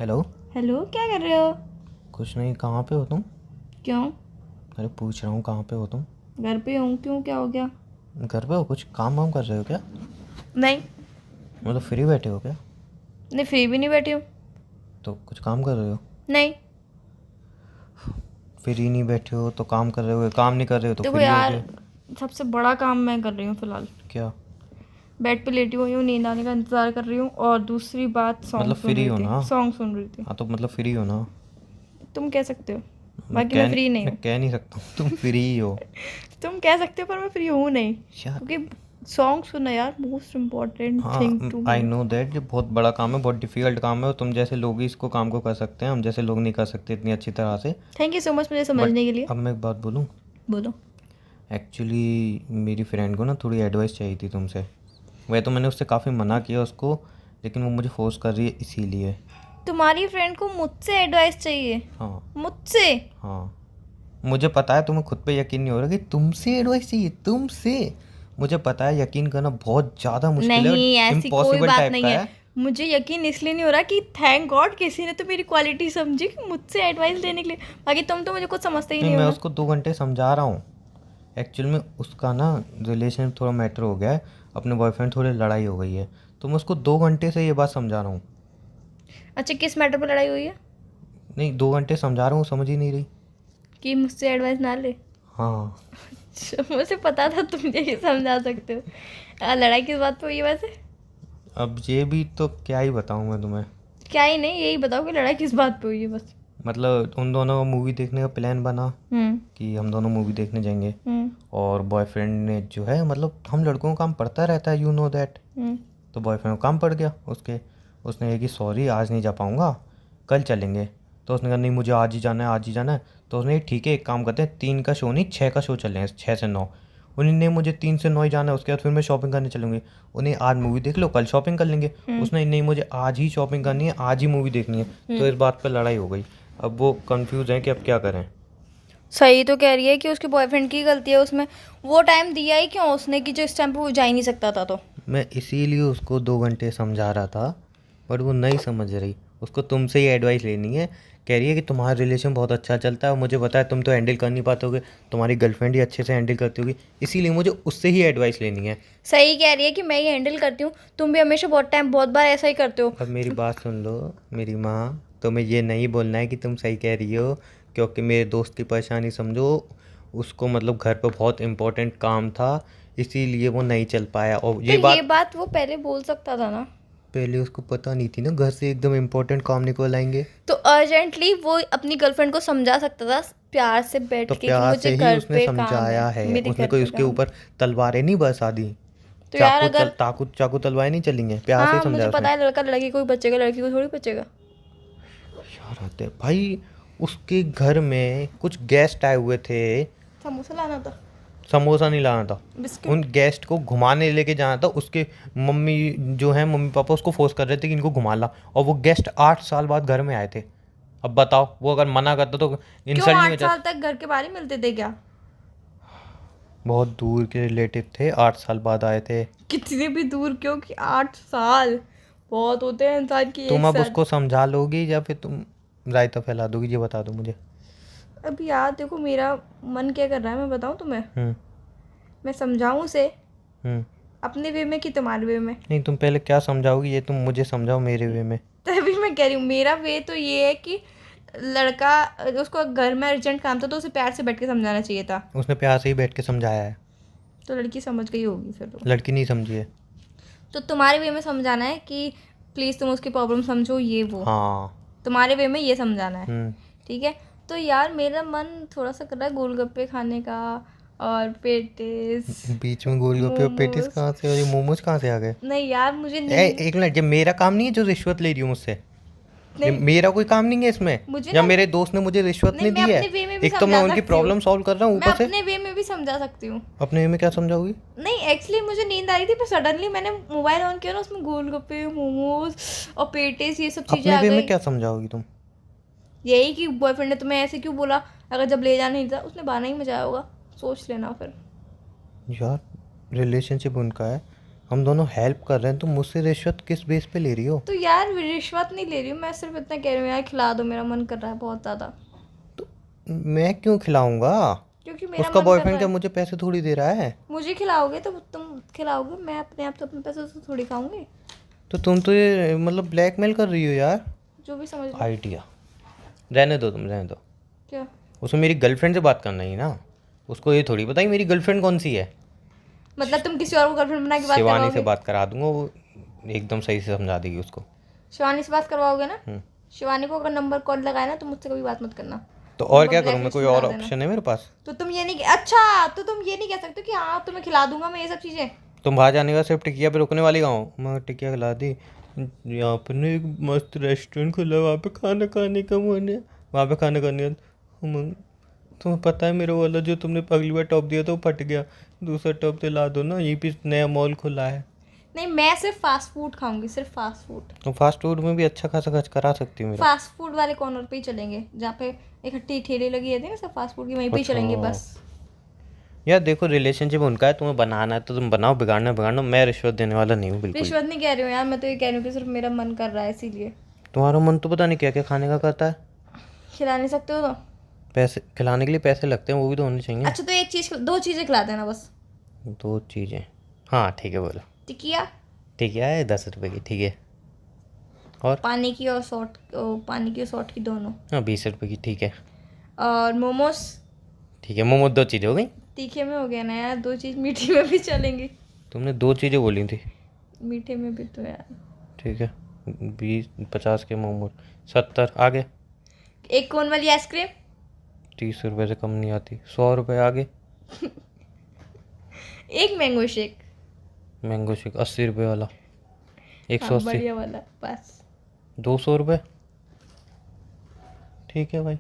Hello. Hello, क्या कर रहे हो? कुछ नहीं, कहाँ पे हो तुम? क्यों? अरे पूछ रहा हूँ कहाँ पे हो तुम? घर पे हूँ। क्यों, क्या हो गया? घर पे हो? कुछ काम वाम कर रहे हो क्या? नहीं। मतलब फ्री बैठे हो क्या? नहीं, फ्री भी नहीं बैठी हूँ। तो कुछ काम कर रहे हो? नहीं। फ्री नहीं बैठे हो तो काम कर रहे हो, काम नहीं कर रहे हो तो देखो फ्री हो यार, गए। सबसे बड़ा काम मैं कर रही हूँ फिलहाल। क्या? बेड पे लेटी हुई हूँ, नींद आने का इंतज़ार कर रही हूँ। और दूसरी बात, मतलब सॉन्ग सुन फ्री रही हो थी, ना? सॉन्ग सुन रही थी। हाँ तो मतलब फ्री हो ना? तुम कह सकते हो, मैं बाकी कह मैं फ्री नहीं मैं हूँ। कह नहीं सकता हूँ तुम फ्री ही हो। तुम कह सकते हो पर मैं फ्री हूँ नहीं, यार। क्योंकि सॉन्ग सुनना यार मोस्ट इम्पॉर्टेंट थिंग हाँ to I me. No that, ये बहुत बड़ा काम है, बहुत डिफ़िकल्ट काम है, और तुम जैसे लोग ही इसको काम को कर सकते हैं, हम जैसे लोग नहीं कर सकते इतनी अच्छी तरह से। थैंक यू सो मच मुझे बट समझने के लिए। अब मैं एक बात बोलूँ। बोलो। एक्चुअली मेरी फ्रेंड को ना थोड़ी एडवाइस चाहिए थी तुमसे। वह तो मैंने उससे काफ़ी मना किया उसको, लेकिन वो मुझे फोर्स कर रही है इसीलिए। तुम्हारी फ्रेंड को मुझसे एडवाइस चाहिए? हाँ। मुझसे? हाँ। मुझे पता है तुम्हें खुद पे यकीन नहीं हो रहा कि तुमसे एडवाइस चाहिए, तुमसे। मुझे पता है यकीन करना बहुत ज़्यादा मुश्किल है और नहीं, ऐसी कोई इम्पॉसिबल बात टाइप का नहीं है। है। मुझे यकीन इसलिए नहीं हो रहा कि थैंक गॉड किसी ने तो मेरी क्वालिटी समझी कि मुझसे एडवाइस लेने के लिए। बाकी तुम तो मुझे कुछ समझते ही नहीं, नहीं हो मैं ना। उसको 2 घंटे समझा रहा हूँ। एक्चुअल में उसका ना रिलेशन थोड़ा मैटर हो गया है, अपने बॉयफ्रेंड थोड़ी लड़ाई हो गई है, तो मैं उसको 2 घंटे से ये बात समझा रहा हूँ। अच्छा, किस मैटर पर लड़ाई हुई है? नहीं, 2 घंटे समझा रहा हूँ, समझ ही नहीं रही। कि मुझसे एडवाइस ना ले? हाँ। अच्छा, मुझे पता था तुम यही समझा सकते हो। लड़ाई किस बात पे हुई है वैसे? अब ये भी तो क्या ही बताऊँ मैं तुम्हें। क्या ही नहीं, यही बताओ कि लड़ाई किस बात पे हुई है बस। मतलब उन दोनों का मूवी देखने का प्लान बना हम्म। कि हम दोनों मूवी देखने जाएंगे। हम्म। और बॉयफ्रेंड ने जो है, मतलब हम लड़कों का काम पड़ता रहता है, यू नो दैट। हम्म। तो बॉयफ्रेंड को काम पड़ गया उसके। उसने ये कि सॉरी आज नहीं जा पाऊँगा, कल चलेंगे। तो उसने कहा नहीं मुझे आज ही जाना है, आज ही जाना है। तो उसने ठीक है, एक काम करते हैं, 3 का शो नहीं 6 का शो चलें, 6 से 9। उन्हें नहीं मुझे 3 से 9 ही जाना है, उसके बाद फिर मैं शॉपिंग करने चलूँगी। उन्हें आज मूवी देख लो, कल शॉपिंग कर लेंगे। उसने नहीं मुझे आज ही शॉपिंग करनी है, आज ही मूवी देखनी है। तो इस बात पर लड़ाई हो गई। अब वो कंफ्यूज हैं कि अब क्या करें। सही तो कह रही है कि उसके बॉयफ्रेंड की गलती है उसमें। वो टाइम दिया ही क्यों उसने कि जो इस टाइम पे वो जा ही नहीं सकता था तो। मैं इसीलिए उसको 2 घंटे समझा रहा था, बट वो नहीं समझ रही। उसको तुमसे ही एडवाइस लेनी है। कह रही है कि तुम्हारा रिलेशन बहुत अच्छा चलता है और मुझे पता है तुम तो हैंडल कर नहीं पाते होगे, तुम्हारी गर्लफ्रेंड ही अच्छे से हैंडल करती होगी, इसीलिए मुझे उससे ही एडवाइस लेनी है। सही कह रही है कि मैं ही हैंडल करती हूँ। तुम भी हमेशा बहुत बार ऐसा ही करते हो। अब मेरी बात सुन लो, मेरी माँ। तुम्हें ये नहीं बोलना है कि तुम सही कह रही हो, क्योंकि मेरे दोस्त की परेशानी समझो। उसको मतलब घर पर बहुत इम्पोर्टेंट काम था, इसीलिए वो नहीं चल पाया, और तो ये ये बात बात वो पहले बोल सकता था ना। पहले उसको पता नहीं थी ना, घर से एकदम इम्पोर्टेंट काम निकल आएंगे। तो अर्जेंटली वो अपनी गर्लफ्रेंड को समझा सकता था, प्यार से तो बैठ के कि प्यार से मुझे ही घर उसने पे काम है, समझाया है, मेरे उसने घर कोई पे उसके काम है। ऊपर तलवारें नहीं बरसा दी। तो यार अगर, चाकू चाकू तलवारें नहीं चलेंगे, प्यार से ही हाँ मुझे समझाया उसने। पता है लड़का लड़की को ही बचेगा, लड़की को थोड़ी बचेगा। यार आते भाई, उसके घर में कुछ गेस्ट आए हुए थे। समोसा लाना था। समोसा नहीं लाना था। उन बिस्किट। गेस्ट को घुमाने लेके जाना था। उसके मम्मी जो है, मम्मी पापा उसको फोर्स कर रहे थे कि इनको घुमा ला, और वो गेस्ट 8 साल बाद घर में आए थे। अब बताओ, वो अगर मना करता तो क्यों, इंसल्ट नहीं हो 8 साल जाती? तक घर के बाहर ही मिलते थे क्या? बहुत दूर के रिलेटिव थे, 8 साल बाद आए थे। कितने भी दूर क्यों, कि 8 साल बहुत होते हैं इंसान की एक तुम अब साथ। उसको समझा लोगी या फिर तुम रायता फैला दोगी, ये बता दो मुझे। अब यार देखो, मेरा मन क्या कर रहा है मैं बताऊँ तुम्हें। हम्म। मैं समझाऊँ उसे हम्म। अपने वे में कि तुम्हारे वे में? नहीं, तुम पहले क्या समझाओगी ये तुम मुझे समझाओ मेरे वे में। तभी मैं कह रही हूँ, मेरा वे तो ये है कि लड़का, उसको घर में अर्जेंट काम था तो उसे प्यार से बैठ के समझाना चाहिए था। उसने प्यार से ही बैठ के समझाया है। तो लड़की समझ गई होगी फिर तो। लड़की नहीं समझी है। तो तुम्हारे वे में समझाना है कि प्लीज़ तुम उसकी प्रॉब्लम समझो, ये वो हाँ। तुम्हारे वे में ये समझाना है। हम्म। ठीक है। तो यार मेरा मन थोड़ा सा कर रहा है गोलगप्पे खाने का, और पेटिस, बीच में गोलगप्पे और पेटिस मोमोज। कहाँ से, और ये मोमोज कहाँ से आ गए? नहीं यार, मुझे ए नींद। एक मिनट, ये मेरा काम नहीं है जो रिश्वत ले रही हूँ मुझसे। ये नहीं, मेरा कोई काम नहीं है इसमें। मुझे या ना, मेरे दोस्त ने मुझे रिश्वत नहीं नहीं मैं दी है। अपने वे में भी एक तो मैं समझा उनकी सकती हूँ। प्रॉब्लम सॉल्व कर रहा हूँ, मैं ऊपर से अपने वे में भी समझा सकती हूँ। अपने वे में क्या समझाओगी? नहीं एक्चुअली मुझे नींद आ रही थी, पर सडनली मैंने मोबाइल ऑन किया ना, उसमें गोलगप्पे, मोमोज और पेटिस, ये सब चीज़ें अपने आ वे में गई। क्या समझाओगी तुम? यही कि बॉयफ्रेंड ने तुम्हें ऐसे क्यों बोला, अगर जब ले जाना नहीं था उसने बहाना ही मचाया होगा। सोच लेना फिर। यार, रिलेशनशिप उनका है, हम दोनों हेल्प कर रहे हैं, तुम मुझसे रिश्वत किस बेस पे ले रही हो? तो यार रिश्वत नहीं ले रही हूँ मैं, सिर्फ इतना कह रही हूँ यार खिला दो, मेरा मन कर रहा है बहुत ज़्यादा। तो मैं क्यों खिलाऊंगा? क्योंकि मेरा उसका मन कर रहा बॉयफ्रेंड क्या है। मुझे पैसे थोड़ी दे रहा है? मुझे खिलाओगे तो तुम खिलाओगे, मैं अपने आप तो अपने पैसों से थोड़ी खाऊंगी। तो तुम तो ये मतलब ब्लैकमेल कर रही हो यार। जो भी समझ लो। आइडिया रहने दो, तुम रहने दो। क्या? उसको मेरी गर्लफ्रेंड से बात करना ही ना, उसको ये थोड़ी पता ही मेरी गर्लफ्रेंड कौन सी है। मतलब तुम किसी और को गर्लफ्रेंड बना के बात शिवानी से करवाओगे? बात करा दूंगा, वो एकदम सही से समझा देगी उसको। शिवानी से बात करवाओगे ना? हम्म। शिवानी को अगर नंबर कॉल लगाया ना तो मुझसे कभी बात मत करना। तो और नंबर क्या करूँ मैं? blacklist कोई में और डाल देना। ऑप्शन है मेरे पास? तो तुम ये नहीं, अच्छा तो तुम ये नहीं कह सकते कि हाँ तुम्हें खिला दूंगा मैं ये सब चीज़ें। तुम बाहर जाने का सिर्फ टिकिया पे रुकने वाली गाँव मैं टिकिया खिला दी। यहाँ पर ना एक मस्त रेस्टोरेंट खुला है, वहाँ पे खाना खाने का मन है, वहाँ पे खाना खाने का तुम्हें पता है मेरा वाला जो तुमने अगली बार टॉप दिया था वो फट गया, दूसरा टॉप दिला दो ना, यहीं पे नया मॉल खुला है। नहीं मैं सिर्फ फास्ट फूड खाऊंगी, सिर्फ फास्ट फूड। तुम फास्ट फूड में भी अच्छा खासा खर्च करा सकती हो मेरा। फास्ट फूड वाले कॉर्नर पे ही चलेंगे जहाँ पे इकट्ठी ठेले लगी रहती है ना सब फास्ट फूड की, वहीं पे ही चलेंगे बस। यार देखो, रिलेशनशिप उनका है, तुम्हें बनाना है तो तुम बनाओ, बिगाड़ना बिगाड़ना, मैं रिश्वत देने वाला नहीं हूँ बिल्कुल। रिश्वत नहीं कह रही हूँ यार, मैं तो ये कह रही हूँ कि सिर्फ मेरा मन कर रहा है इसीलिए। तुम्हारा मन तो पता नहीं क्या क्या खाने का करता है। खिला नहीं सकते हो तो? पैसे खिलाने के लिए पैसे लगते हैं, वो भी तो होने चाहिए। अच्छा तो एक चीज़, दो चीज़ें खिला देना बस। 2 चीज़ें, हाँ ठीक है बोलो। टिकिया, ठीक है 10 रुपए की, ठीक है। और पानी की और पानी की और सॉल्ट की दोनों। हाँ 20 रुपए की, ठीक है। और मोमोज। ठीक है, मोमो 2 चीज़ें हो गई। तीखे में हो गया ना यार, दो चीज़ मीठी में भी चलेंगी। तुमने 2 चीज़ें बोली थी। मीठे में भी तो यार। ठीक है, 20-50 के मोमो, 70 आगे। एक कोन वाली आइसक्रीम। 30 रुपए से कम नहीं आती, 100 रुपये आगे। एक मैंगो शेक। मैंगो शेक 80 रुपये वाला, हाँ 180, बढ़िया वाला बस। 200 रुपये, ठीक है भाई।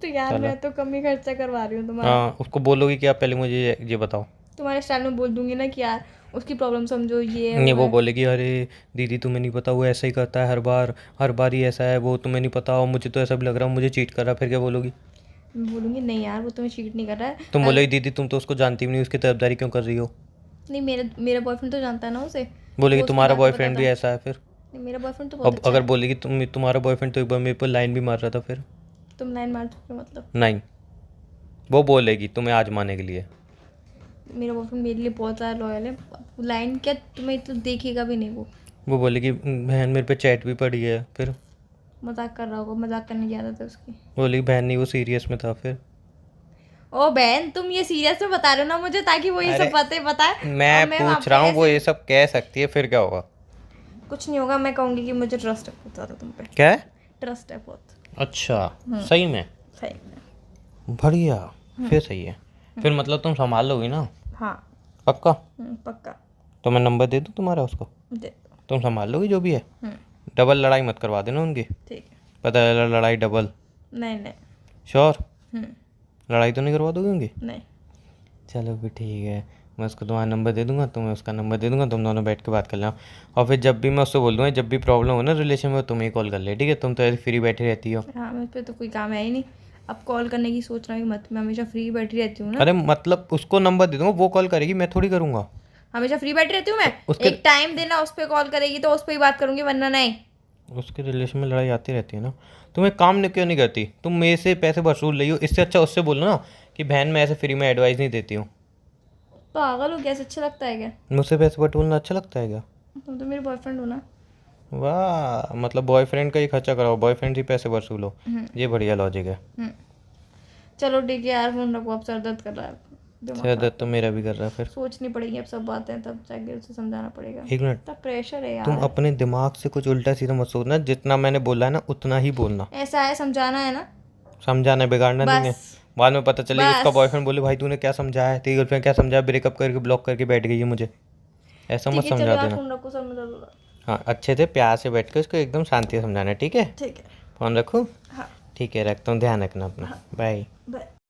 तो यार चलो। मैं तो कम ही खर्चा करवा रही हूँ तुम्हारा। हाँ उसको बोलोगी कि आप पहले मुझे ये बताओ। तुम्हारे स्टाइल में बोल दूंगी ना कि यार उसकी प्रॉब्लम समझो, ये नहीं, वो है। बोलेगी अरे दीदी तुम्हें नहीं पता, वो ऐसा ही करता है हर बार ही ऐसा है, वो तुम्हें नहीं पता, और मुझे तो ऐसा भी लग रहा है मुझे चीट कर रहा है, फिर क्या बोलोगी? मैं बोलूंगी नहीं यार वो तुम्हें चीट नहीं कर रहा है। तुम बोलोगी दीदी तुम तो उसको जानती भी नहीं, उसकी तरफदारी क्यों कर रही हो? नहीं मेरा बॉयफ्रेंड तो जानता है ना उसे। बोलेगी वो उसकी तुम्हारा बातें बॉयफ्रेंड बताता भी है। ऐसा है, फिर नहीं मेरा बॉयफ्रेंड तो बहुत अब अच्छा अगर है। बोलेगी तुम्हारा बॉयफ्रेंड तो एक बार मेरे पर लाइन भी मार रहा था, फिर तुम लाइन मार चुके हो मतलब। नहीं, वो बोलेगी तुम्हें आजमाने के लिए। मेरा बॉयफ्रेंड मेरे लिए बहुत ज़्यादा लॉयल है। लाइन क्या, तुम्हें तो देखेगा भी नहीं वो। बोलेगी बहन मेरे पे चैट भी पड़ी है, फिर मजाक कर रहा होगा, मजाक करने की आदत है उसकी। बोलेगी बहन नहीं वो सीरियस में था, फिर ओ बहन तुम ये सीरियस में बता रहे हो ना मुझे, ताकि वो ये अरे, सब बातें बताए। मैं और वहाँ पूछ पे रहा हूँ, वो ऐसे- ये सब कह सकती है, फिर क्या होगा? कुछ नहीं होगा, मैं कहूँगी कि मुझे ट्रस्ट है बहुत ज़्यादा तुम पे। क्या है? ट्रस्ट है बहुत। अच्छा, सही में? सही में। बढ़िया, फिर सही है। फिर मतलब तुम संभाल लोगी ना? हाँ। पक्का? पक्का। तो मैं नंबर दे दूँ तुम्हारा उसको, दे दो। तुम संभाल लोगी जो भी है। हम्म, डबल लड़ाई मत करवा देना उनकी, ठीक है। पता है लड़ाई डबल। नहीं नहीं। श्योर? हम्म, लड़ाई तो नहीं करवा दोगे उनकी? नहीं। चलो फिर ठीक है, मैं उसको तुम्हारा नंबर दे दूंगा, तुम्हें उसका नंबर दे दूंगा, तुम दोनों बैठ के बात कर लेना। और फिर जब भी मैं उससे बोल दूँगा जब भी प्रॉब्लम हो ना रिलेशन में, तुम ही कॉल कर ले, ठीक है? तुम तो ऐसे फ्री बैठी रहती हो। हाँ मेरे पे तो कोई काम है ही नहीं, अब कॉल करने की सोचना भी मत, मैं हमेशा फ्री बैठी रहती हूँ ना। अरे मतलब उसको नंबर दे दूंगा, वो कॉल करेगी, मैं थोड़ी करूँगा। हमेशा फ्री बैठी रहती हूँ मैं। उसके- एक टाइम देना, उस पर कॉल करेगी तो उस पर ही बात करूँगी, वरना नहीं। उसके रिलेशन में लड़ाई आती रहती है ना। तुम एक काम क्यों नहीं करती? तुम मेरे से पैसे वसूल रही हो, इससे अच्छा उससे बोलो ना कि बहन मैं ऐसे फ्री में एडवाइस नहीं देती हूँ। पागल हो, कैसे अच्छा लगता है क्या? मुझसे पैसे वसूलना अच्छा लगता है क्या? तुम तो मेरे बॉयफ्रेंड हो ना। वाह, मतलब बॉयफ्रेंड का ही खर्चा कराओ, बॉयफ्रेंड ही पैसे वसूलो, ये बढ़िया लॉजिक है। चलो ठीक है यार, फोन रखो, अब सर दर्द कर रहा है, दिमाग सर दर्द तो मेरा भी कर रहा है। फिर सोचनी पड़ेगी अब सब बातें, तब जाके उसे समझाना पड़ेगा। एक मिनट, इतना प्रेशर है तुम यार। अपने दिमाग से कुछ उल्टा सीधा मत सोचना, जितना मैंने बोला है ना उतना ही बोलना। ऐसा है, समझाना है ना। समझाना है, बिगाड़ना नहीं है। बस बाद में पता चले उसका बस। बॉयफ्रेंड बोले भाई तूने क्या समझाया है, तेरी गर्लफ्रेंड क्या समझाया, ब्रेकअप करके ब्लॉक करके बैठ गई है मुझे, ऐसा मत ठीक है चलो समझा यार, देना। फोन रखो, सर में दर्द हो रहा है। हाँ अच्छे से प्यार से बैठ के उसको एकदम शांति से समझाना है, ठीक है? ठीक है। फोन रखो। हाँ ठीक है, रखता हूँ, ध्यान रखना अपना, बाय। बाय।